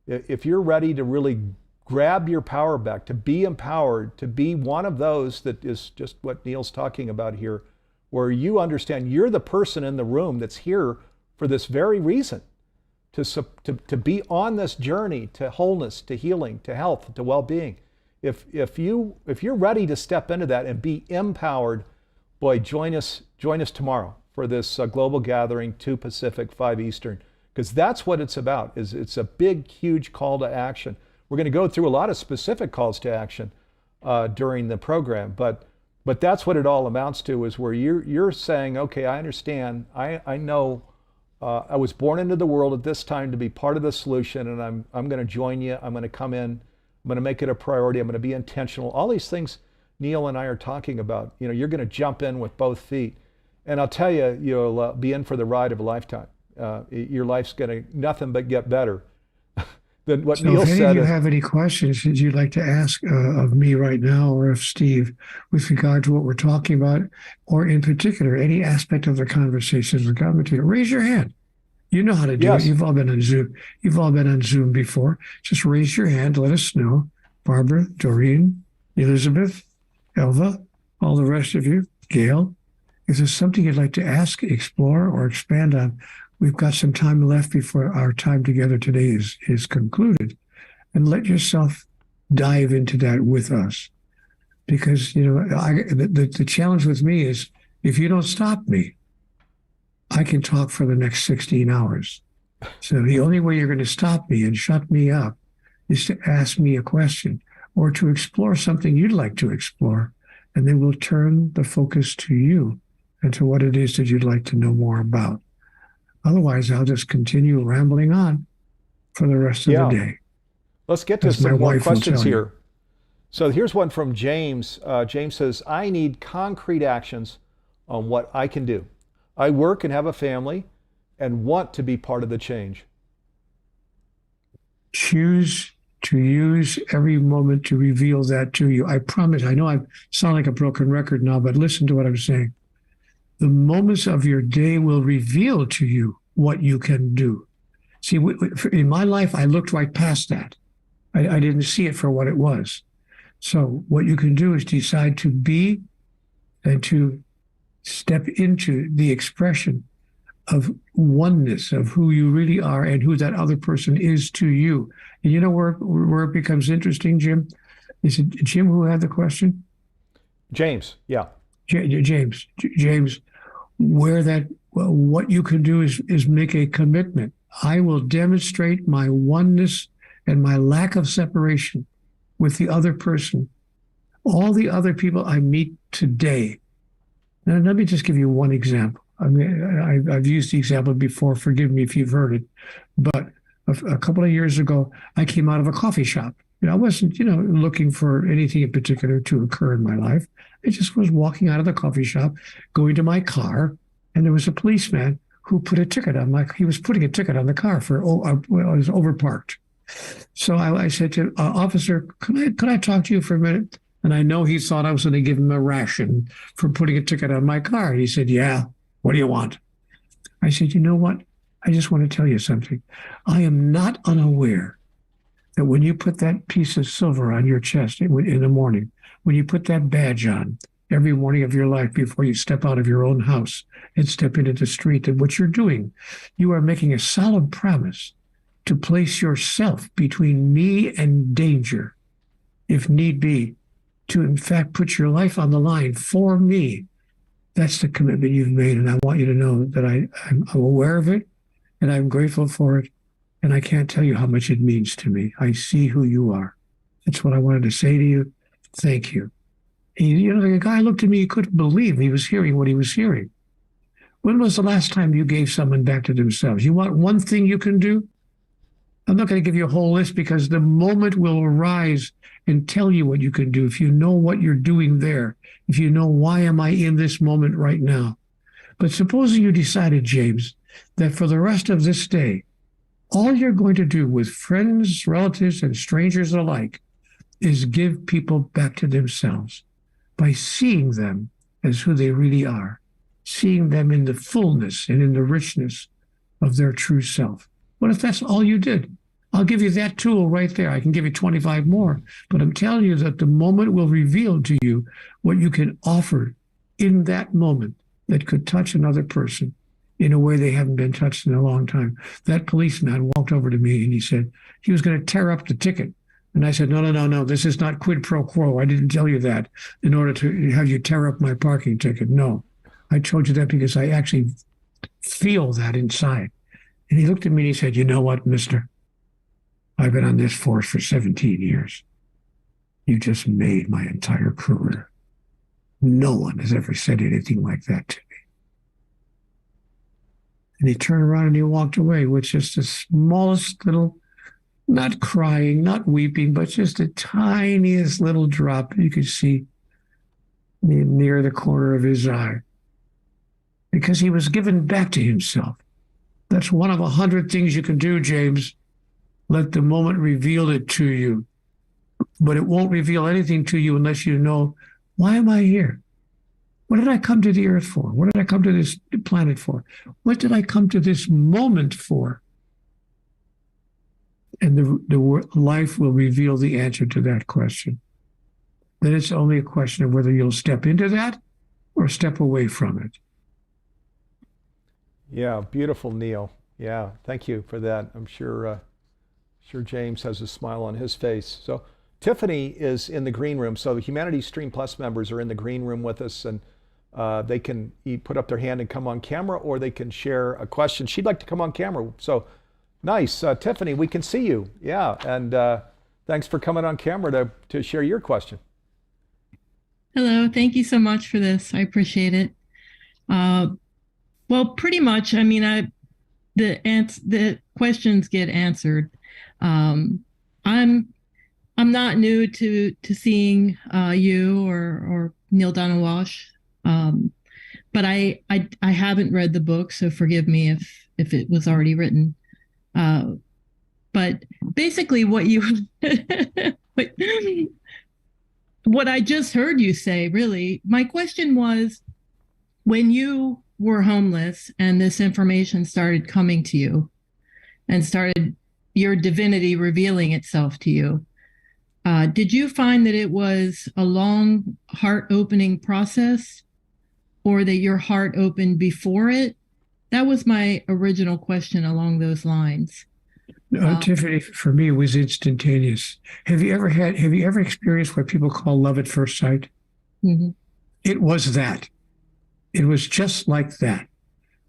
A: if you're ready to really grab your power back, to be empowered, to be one of those that is just what Neale's talking about here, where you understand you're the person in the room that's here for this very reason, to be on this journey to wholeness, to healing, to health, to well-being. If you're ready to step into that and be empowered, boy, join us tomorrow for this global gathering, 2 Pacific, 5 Eastern, because that's what it's about. It's a big, huge call to action. We're going to go through a lot of specific calls to action during the program, but that's what it all amounts to, is where you're saying, okay, I understand, I know I was born into the world at this time to be part of the solution, and I'm going to join you. I'm going to come in. I'm going to make it a priority. I'm going to be intentional. All these things Neale and I are talking about, you're going to jump in with both feet, and I'll tell you, you'll be in for the ride of a lifetime. Your life's going to nothing but get better. Than what Neale
B: if any
A: said.
B: Of you have any questions that you'd like to ask of me right now, or of Steve, with regard to what we're talking about, or in particular, any aspect of the conversations we're coming to, raise your hand. You know how to do it. You've all been on Zoom. You've all been on Zoom before. Just raise your hand. Let us know. Barbara, Doreen, Elizabeth, Elva, all the rest of you, Gail. If there's something you'd like to ask, explore, or expand on, we've got some time left before our time together today is concluded. And let yourself dive into that with us. Because, the challenge with me is, if you don't stop me, I can talk for the next 16 hours. So the only way you're going to stop me and shut me up is to ask me a question or to explore something you'd like to explore. And then we'll turn the focus to you and to what it is that you'd like to know more about. Otherwise, I'll just continue rambling on for the rest of the day.
A: Let's get to some more questions here. So here's one from James. James says, I need concrete actions on what I can do. I work and have a family and want to be part of the change.
B: Choose to use every moment to reveal that to you. I promise, I know I sound like a broken record now, but listen to what I'm saying. The moments of your day will reveal to you what you can do. See, in my life, I looked right past that. I didn't see it for what it was. So what you can do is decide to be and to step into the expression of oneness, of who you really are and who that other person is to you. And you know where it becomes interesting, Jim? Is it Jim who had the question?
A: James, yeah.
B: James, what you can do is make a commitment. I will demonstrate my oneness and my lack of separation with the other person. All the other people I meet today. Now, let me just give you one example. I mean, I've used the example before. Forgive me if you've heard it. But a couple of years ago, I came out of a coffee shop. I wasn't, looking for anything in particular to occur in my life. I just was walking out of the coffee shop, going to my car, and there was a policeman who put a ticket on he was putting a ticket on the car for, it was overparked. So I said to officer, could I talk to you for a minute? And I know he thought I was going to give him a ration for putting a ticket on my car. He said, yeah, What do you want? I said, you know what? I just want to tell you something. I am not unaware that when you put that piece of silver on your chest in the morning, when you put that badge on every morning of your life before you step out of your own house and step into the street, that what you're doing, you are making a solemn promise to place yourself between me and danger, if need be, to in fact put your life on the line for me. That's the commitment you've made, and I want you to know that I'm aware of it, and I'm grateful for it, and I can't tell you how much it means to me. I see who you are. That's what I wanted to say to you. Thank you. And, you know, the guy looked at me, he couldn't believe he was hearing what he was hearing. When was the last time you gave someone back to themselves? You want one thing you can do? I'm not going to give you a whole list because the moment will arise and tell you what you can do. If you know what you're doing there, if you know, why am I in this moment right now? But supposing you decided, James, that for the rest of this day, all you're going to do with friends, relatives, and strangers alike is give people back to themselves by seeing them as who they really are, seeing them in the fullness and in the richness of their true self. What if that's all you did? I'll give you that tool right there. I can give you 25 more, but I'm telling you that the moment will reveal to you what you can offer in that moment that could touch another person in a way they haven't been touched in a long time. That policeman walked over to me and he said he was going to tear up the ticket. And I said, no, this is not quid pro quo. I didn't tell you that in order to have you tear up my parking ticket. No, I told you that because I actually feel that inside. And he looked at me and he said, you know what, mister? I've been on this force for 17 years. You just made my entire career. No one has ever said anything like that to me. And he turned around and he walked away with just the smallest little, not crying, not weeping, but just the tiniest little drop you could see near the corner of his eye. Because he was given back to himself. That's one of 100 things you can do, James. Let the moment reveal it to you. But it won't reveal anything to you unless you know, why am I here? What did I come to the earth for? What did I come to this planet for? What did I come to this moment for? And the life will reveal the answer to that question. Then it's only a question of whether you'll step into that or step away from it.
A: Yeah, beautiful, Neale. Yeah, thank you for that. I'm sure James has a smile on his face. So Tiffany is in the green room. So the Humanity Stream Plus members are in the green room with us, and they can put up their hand and come on camera, or they can share a question. She'd like to come on camera. So nice. Tiffany, we can see you. Yeah, and thanks for coming on camera to share your question.
C: Hello, thank you so much for this. I appreciate it. Well, pretty much, I mean, the questions get answered. I'm not new to seeing you or Neale Donald Walsch, but I haven't read the book, so forgive me if it was already written. But basically, what I just heard you say, really, my question was, when you were homeless and this information started coming to you and started your divinity revealing itself to you, did you find that it was a long heart-opening process, or that your heart opened before it? That was my original question along those lines.
B: Tiffany, for me, it was instantaneous. Have you ever experienced what people call love at first sight?
C: Mm-hmm.
B: It was that. It was just like that.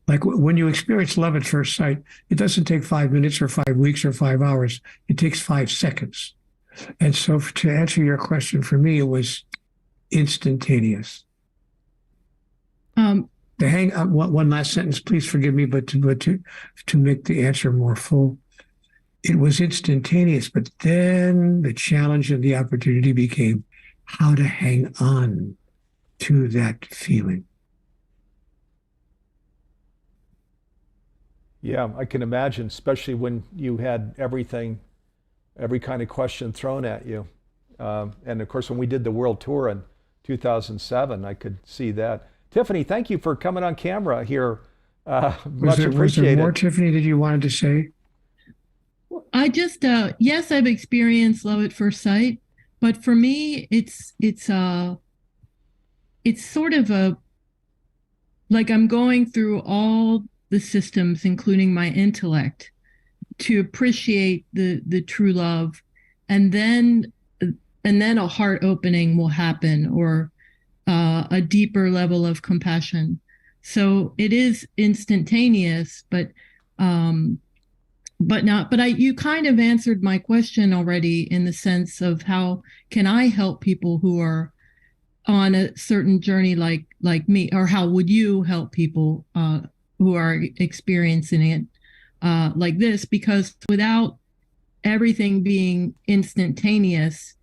B: Like when you experience love at first sight, it doesn't take 5 minutes or 5 weeks or 5 hours. It takes 5 seconds. And so to answer your question, for me, it was instantaneous. To hang on one last sentence, please forgive me, but to make the answer more full, it was instantaneous. But then the challenge and the opportunity became how to hang on to that feeling.
A: Yeah, I can imagine, especially when you had every kind of question thrown at you. And of course, when we did the world tour in 2007, I could see that. Tiffany, thank you for coming on camera here.
B: Was
A: Much
B: was there more,
A: appreciated.
B: Tiffany, that you wanted to say?
C: I just yes, I've experienced love at first sight, but for me, it's sort of a like I'm going through all the systems, including my intellect, to appreciate the true love, and then a heart opening will happen, or a deeper level of compassion. So it is instantaneous, but not. But you kind of answered my question already in the sense of how can I help people who are on a certain journey like me, or how would you help people who are experiencing it like this? Because without everything being instantaneous,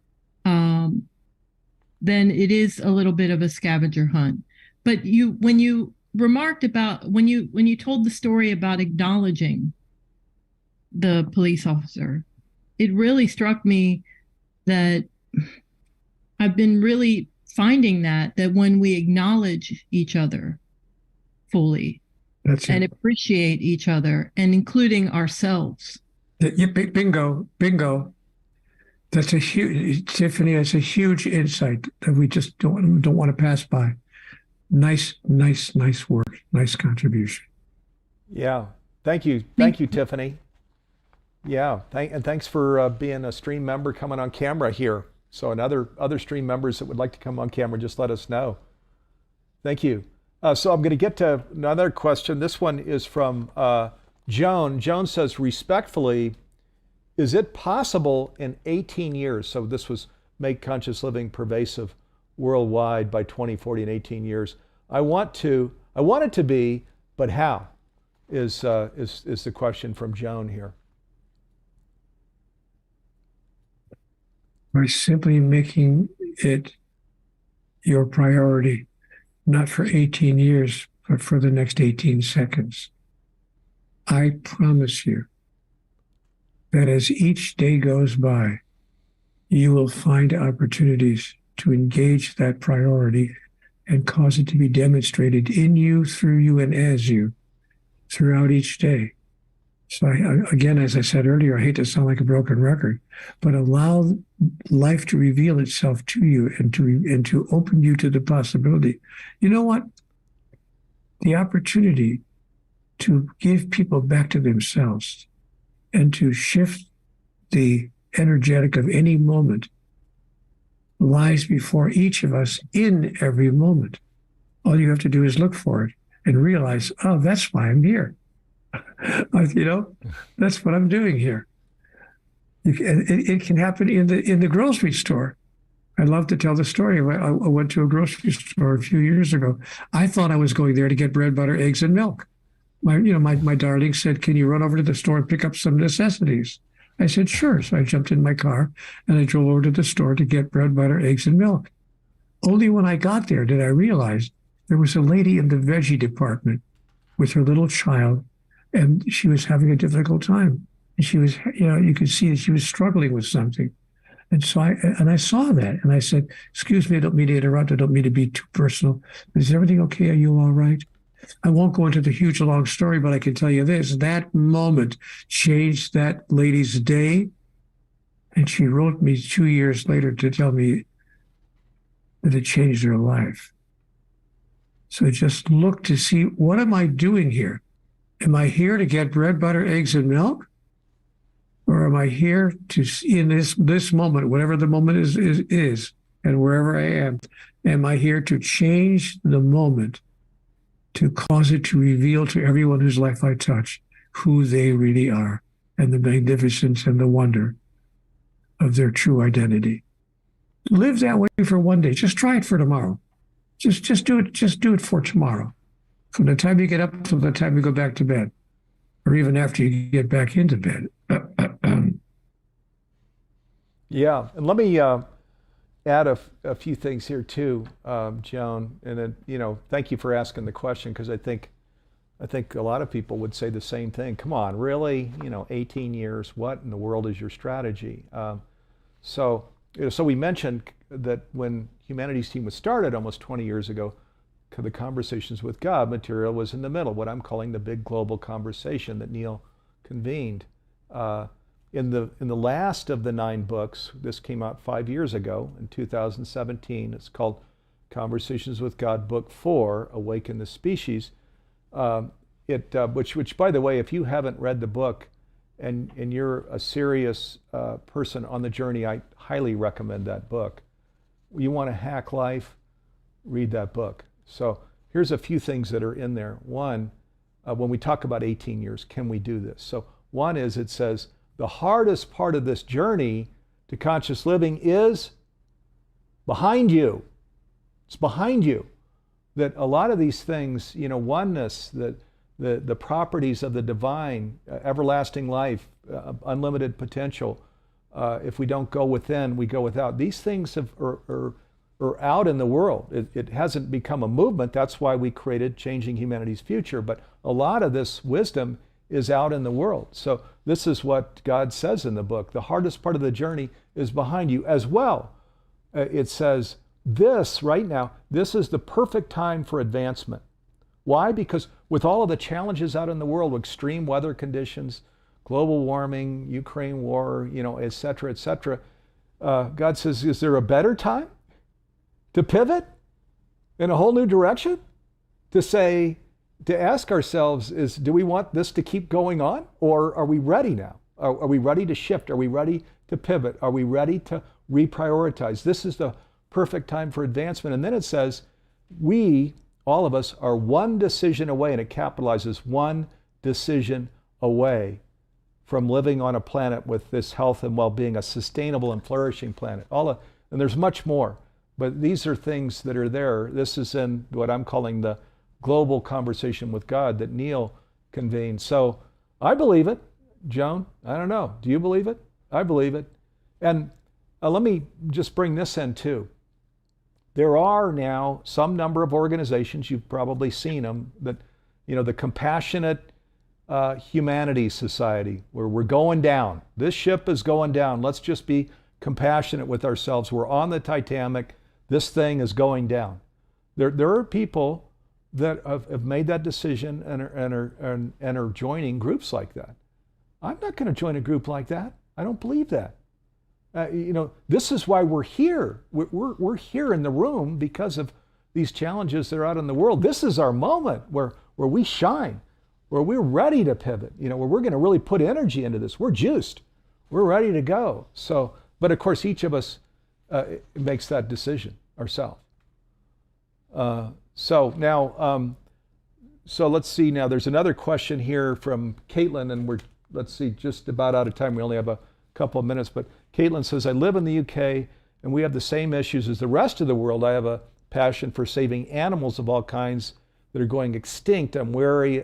C: then it is a little bit of a scavenger hunt. But when you remarked about when you told the story about acknowledging the police officer, it really struck me that I've been really finding that when we acknowledge each other fully and appreciate each other, and including ourselves.
B: Yeah, bingo, bingo. That's a huge, Tiffany, that's a huge insight that we just don't want to pass by. Nice work. Nice contribution.
A: Yeah. Thank you. Thank you, Tiffany. Yeah. And thanks for being a stream member coming on camera here. So other stream members that would like to come on camera, just let us know. Thank you. So I'm going to get to another question. This one is from Joan. Joan says, respectfully, is it possible in 18 years, so this was Make Conscious Living Pervasive Worldwide by 2040 in 18 years. I want it to be, but how is the question from Joan here.
B: By simply making it your priority, not for 18 years, but for the next 18 seconds. I promise you that as each day goes by, you will find opportunities to engage that priority and cause it to be demonstrated in you, through you, and as you throughout each day. So again, as I said earlier, I hate to sound like a broken record, but allow life to reveal itself to you and to open you to the possibility. You know what? The opportunity to give people back to themselves and to shift the energetic of any moment lies before each of us in every moment. All you have to do is look for it and realize, oh, that's why I'm here. That's what I'm doing here. It can happen in the grocery store. I love to tell the story. I went to a grocery store a few years ago. I thought I was going there to get bread, butter, eggs, and milk. My darling said, "Can you run over to the store and pick up some necessities?" I said, "Sure." So I jumped in my car and I drove over to the store to get bread, butter, eggs, and milk. Only when I got there did I realize there was a lady in the veggie department with her little child, and she was having a difficult time. And she was, you could see that she was struggling with something. And so I saw that, and I said, "Excuse me, I don't mean to interrupt. I don't mean to be too personal. Is everything okay? Are you all right?" I won't go into the huge long story, but I can tell you this: that moment changed that lady's day. And she wrote me 2 years later to tell me that it changed her life. So just look to see, what am I doing here? Am I here to get bread, butter, eggs, and milk? Or am I here to, in this moment, whatever the moment is, and wherever I am I here to change the moment, to cause it to reveal to everyone whose life I touch who they really are, and the magnificence and the wonder of their true identity. Live that way for one day. Just try it for tomorrow. Just do it. Just do it for tomorrow. From the time you get up till the time you go back to bed, or even after you get back into bed.
A: Yeah, and let me add a few things here too, Joan. And then, thank you for asking the question, because I think a lot of people would say the same thing. Come on, really? 18 years. What in the world is your strategy? So we mentioned that when Humanity's Team was started almost 20 years ago, the Conversations with God material was in the middle, what I'm calling the big global conversation that Neale convened. In the last of the 9 books, this came out 5 years ago in 2017. It's called Conversations with God, Book 4, Awaken the Species. Which, by the way, if you haven't read the book and you're a serious person on the journey, I highly recommend that book. You want to hack life, read that book. So here's a few things that are in there. One, when we talk about 18 years, can we do this? So one is, it says, the hardest part of this journey to conscious living is behind you. It's behind you. That a lot of these things, oneness, the properties of the divine, everlasting life, unlimited potential, if we don't go within, we go without. These things are out in the world. It hasn't become a movement. That's why we created Changing Humanity's Future. But a lot of this wisdom is out in the world. So this is what God says in the book. The hardest part of the journey is behind you as well. It says, this right now, this is the perfect time for advancement. Why? Because with all of the challenges out in the world, extreme weather conditions, global warming, Ukraine war, et cetera, God says, is there a better time to pivot in a whole new direction? To ask ourselves is, do we want this to keep going on? Or are we ready now? Are we ready to shift? Are we ready to pivot? Are we ready to reprioritize? This is the perfect time for advancement. And then it says, we, all of us, are one decision away, and it capitalizes one decision away from living on a planet with this health and well-being, a sustainable and flourishing planet. And there's much more, but these are things that are there. This is in what I'm calling the global conversation with God that Neale convened. So I believe it. Joan, I don't know. Do you believe it? I believe it. And let me just bring this in too. There are now some number of organizations, you've probably seen them, that, the Compassionate Humanity Society, where we're going down. This ship is going down. Let's just be compassionate with ourselves. We're on the Titanic. This thing is going down. There are people that have made that decision and are joining groups like that. I'm not going to join a group like that. I don't believe that. This is why we're here. We're here in the room because of these challenges that are out in the world. This is our moment where we shine, where we're ready to pivot, where we're going to really put energy into this. We're juiced. We're ready to go. So, but of course, each of us makes that decision ourselves. So now, so let's see now. There's another question here from Caitlin, and let's see, just about out of time. We only have a couple of minutes, but Caitlin says, I live in the UK and we have the same issues as the rest of the world. I have a passion for saving animals of all kinds that are going extinct. I'm wary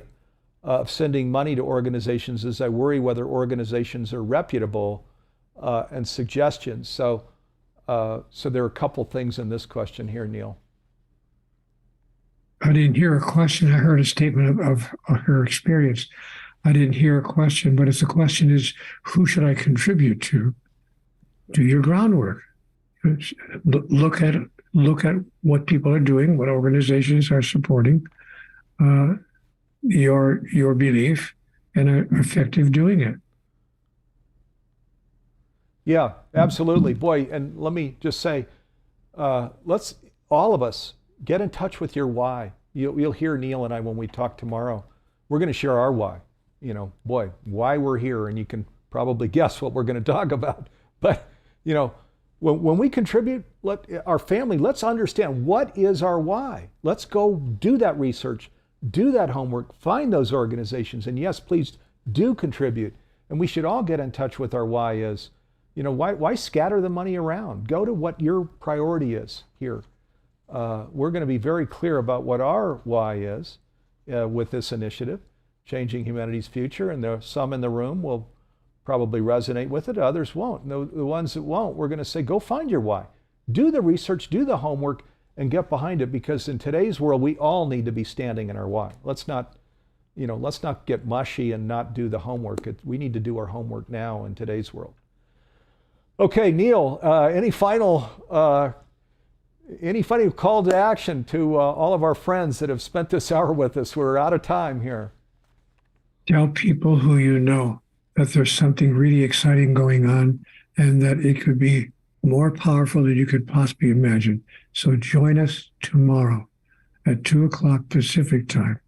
A: of sending money to organizations as I worry whether organizations are reputable, and suggestions. So there are a couple things in this question here, Neale.
B: I didn't hear a question. I heard a statement of her experience. I didn't hear a question, but the question is, who should I contribute to? Do your groundwork. Look at what people are doing, what organizations are supporting your belief, and are effective doing it.
A: Yeah, absolutely. Boy, and let me just say, let's all of us get in touch with your why. You'll hear Neale and I when we talk tomorrow. We're going to share our why. Why we're here, and you can probably guess what we're going to talk about. But, when we contribute, our family, let's understand what is our why. Let's go do that research, do that homework, find those organizations, and yes, please do contribute. And we should all get in touch with our why is. Why scatter the money around? Go to what your priority is here. We're going to be very clear about what our why is with this initiative, Changing Humanity's Future, and some in the room will probably resonate with it, others won't. The ones that won't, we're going to say, go find your why. Do the research, do the homework, and get behind it, because in today's world, we all need to be standing in our why. Let's not get mushy and not do the homework. We need to do our homework now in today's world. Okay, Neale, any final Any funny call to action to all of our friends that have spent this hour with us? We're out of time here.
B: Tell people who you know that there's something really exciting going on and that it could be more powerful than you could possibly imagine. So join us tomorrow at 2 o'clock Pacific time.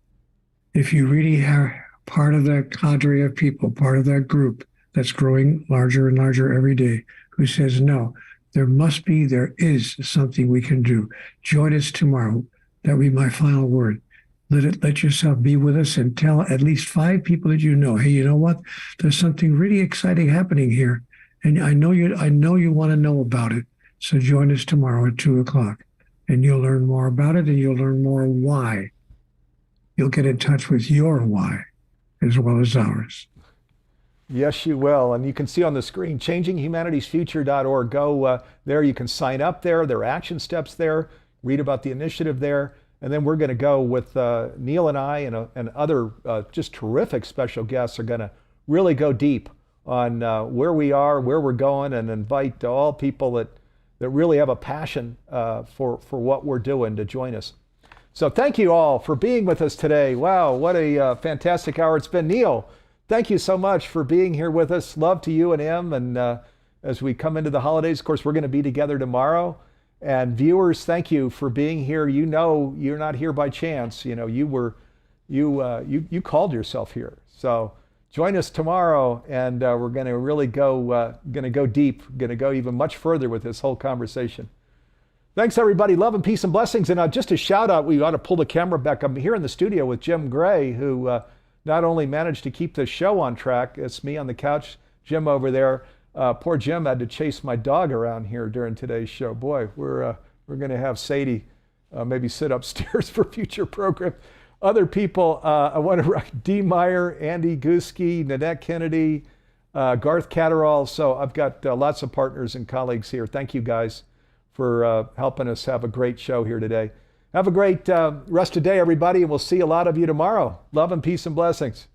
B: If you really are part of that cadre of people, part of that group that's growing larger and larger every day, who says, no, there is something we can do. Join us tomorrow. That will be my final word. Let yourself be with us and tell at least 5 people that you know, hey, you know what? There's something really exciting happening here. And I know you want to know about it. So join us tomorrow at 2 o'clock. And you'll learn more about it, and you'll learn more why. You'll get in touch with your why as well as ours.
A: Yes, you will. And you can see on the screen, changinghumanitiesfuture.org. Go there. You can sign up there. There are action steps there. Read about the initiative there. And then we're going to go with Neale and I and other just terrific special guests are going to really go deep on where we are, where we're going, and invite all people that really have a passion for what we're doing to join us. So thank you all for being with us today. Wow, what a fantastic hour it's been. Neale, thank you so much for being here with us. Love to you and him. And as we come into the holidays, of course, we're going to be together tomorrow. And viewers, thank you for being here. You know, you're not here by chance. You know, you called yourself here. So join us tomorrow, and we're going to really go deep, going to go even much further with this whole conversation. Thanks, everybody. Love and peace and blessings. And just a shout out, we ought to pull the camera back. I'm here in the studio with Jim Gray, who not only managed to keep the show on track, it's me on the couch, Jim over there. Poor Jim had to chase my dog around here during today's show. Boy, we're going to have Sadie maybe sit upstairs for future programs. Other people, I want to Dee Meyer, Andy Guski, Nanette Kennedy, Garth Catterall. So I've got lots of partners and colleagues here. Thank you guys for helping us have a great show here today. Have a great rest of the day, everybody, and we'll see a lot of you tomorrow. Love and peace and blessings.